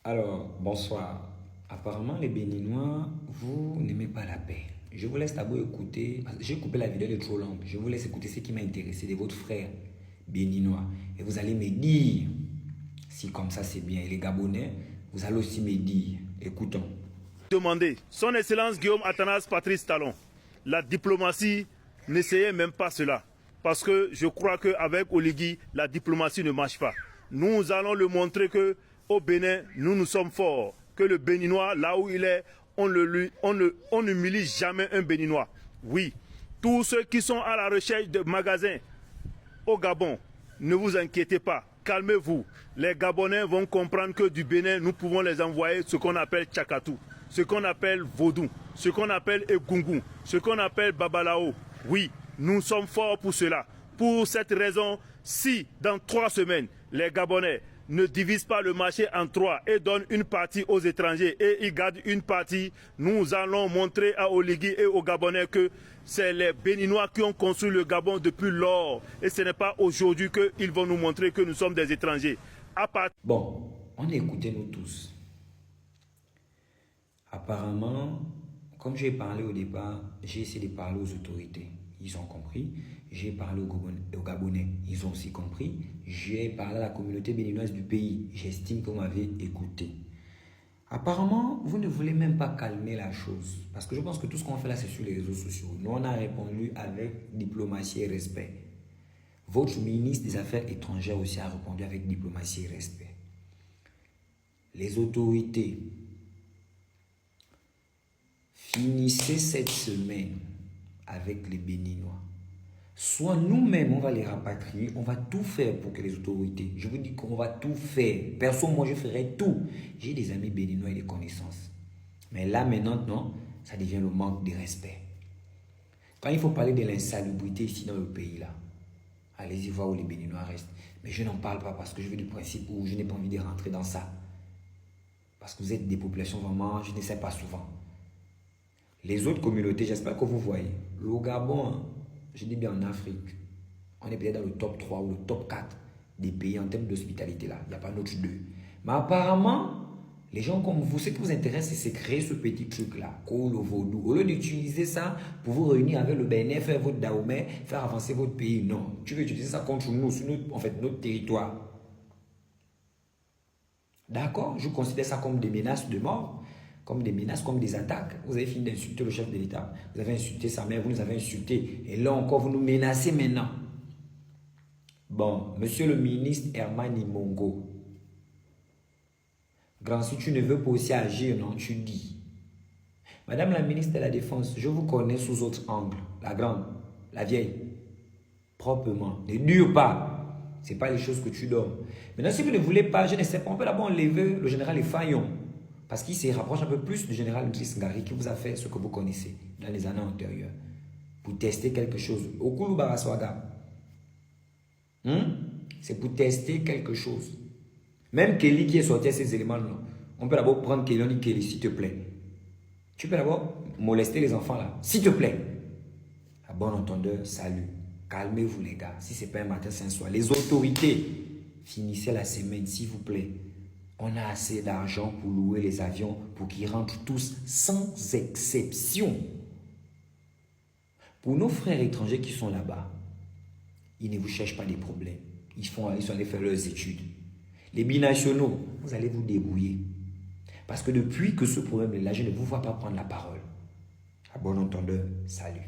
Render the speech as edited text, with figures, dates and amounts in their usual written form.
Alors, bonsoir. Apparemment, les Béninois, vous n'aimez pas la paix. Je vous laisse d'abord écouter. J'ai coupé la vidéo de trop longue. Je vous laisse écouter ce qui m'a intéressé de votre frère béninois. Et vous allez me dire si comme ça c'est bien. Et les Gabonais, vous allez aussi me dire. Écoutons. Demander, Son Excellence Guillaume Athanas Patrice Talon, la diplomatie, n'essayez même pas cela. Parce que je crois qu'avec Oligui, la diplomatie ne marche pas. Nous allons le montrer qu'au Bénin, nous sommes forts. Que le Béninois, là où il est, on n'humilie jamais un Béninois. Oui, tous ceux qui sont à la recherche de magasins au Gabon, ne vous inquiétez pas, calmez-vous. Les Gabonais vont comprendre que du Bénin, nous pouvons les envoyer ce qu'on appelle Tchakatou, ce qu'on appelle Vaudou, ce qu'on appelle Egungun, ce qu'on appelle Babalao. Oui, nous sommes forts pour cela. Pour cette raison, si dans 3 semaines, les Gabonais ne divisent pas le marché en 3 et donnent une partie aux étrangers et ils gardent une partie, nous allons montrer à Oligui et aux Gabonais que c'est les Béninois qui ont construit le Gabon depuis lors. Et ce n'est pas aujourd'hui qu'ils vont nous montrer que nous sommes des étrangers. Bon, on écoutez nous tous. Apparemment, comme j'ai parlé au départ, j'ai essayé de parler aux autorités. Ils ont compris. J'ai parlé aux Gabonais. Ils ont aussi compris. J'ai parlé à la communauté béninoise du pays. J'estime que vous m'avez écouté. Apparemment, vous ne voulez même pas calmer la chose. Parce que je pense que tout ce qu'on fait là, c'est sur les réseaux sociaux. Nous, on a répondu avec diplomatie et respect. Votre ministre des Affaires étrangères aussi a répondu avec diplomatie et respect. Les autorités, finissez cette semaine avec les Béninois. Soit nous-mêmes, on va les rapatrier, on va tout faire pour que les autorités, je vous dis qu'on va tout faire. Perso, moi, je ferai tout. J'ai des amis béninois et des connaissances. Mais là, maintenant, non, ça devient le manque de respect. Quand il faut parler de l'insalubrité ici dans le pays, là, allez-y voir où les Béninois restent. Mais je n'en parle pas parce que je veux du principe où je n'ai pas envie de rentrer dans ça. Parce que vous êtes des populations vraiment, je ne sais pas souvent. Les autres communautés, j'espère que vous voyez. Le Gabon, hein, je dis bien en Afrique, on est peut-être dans le top 3 ou le top 4 des pays en termes d'hospitalité là. Il n'y a pas notre 2. Mais apparemment, les gens comme vous, ce qui vous intéresse, c'est créer ce petit truc-là, le vaudou. Au lieu d'utiliser ça pour vous réunir avec le Bénin, faire votre Dahomey, faire avancer votre pays, non. Tu veux utiliser ça contre nous, sur notre territoire. D'accord? Je considère ça comme des menaces de mort, comme des menaces, comme des attaques. Vous avez fini d'insulter le chef de l'État. Vous avez insulté sa mère, vous nous avez insulté. Et là encore, vous nous menacez maintenant. Bon, monsieur le ministre Herman Mongo. Grand, si tu ne veux pas aussi agir, non, tu dis. Madame la ministre de la Défense, je vous connais sous autre angle. La grande, la vieille. Proprement. Ne dure pas. Ce n'est pas les choses que tu donnes. Maintenant, si vous ne voulez pas, je ne sais pas, on peut d'abord enlever le général Fayon. Parce qu'il se rapproche un peu plus du général Idriss Ngari qui vous a fait ce que vous connaissez dans les années antérieures. Pour tester quelque chose. Okulu Baraswaga. C'est pour tester quelque chose. Même Kelly qui est sorti à ces éléments-là. On peut d'abord prendre Kelly, on dit Kelly, s'il te plaît. Tu peux d'abord molester les enfants là. S'il te plaît. À bon entendeur, salut. Calmez-vous les gars. Si ce n'est pas un matin, c'est un soir. Les autorités, finissez la semaine, s'il vous plaît. On a assez d'argent pour louer les avions pour qu'ils rentrent tous sans exception. Pour nos frères étrangers qui sont là-bas, ils ne vous cherchent pas des problèmes. Ils sont allés faire leurs études. Les binationaux, vous allez vous débrouiller. Parce que depuis que ce problème est là, je ne vous vois pas prendre la parole. À bon entendeur, salut.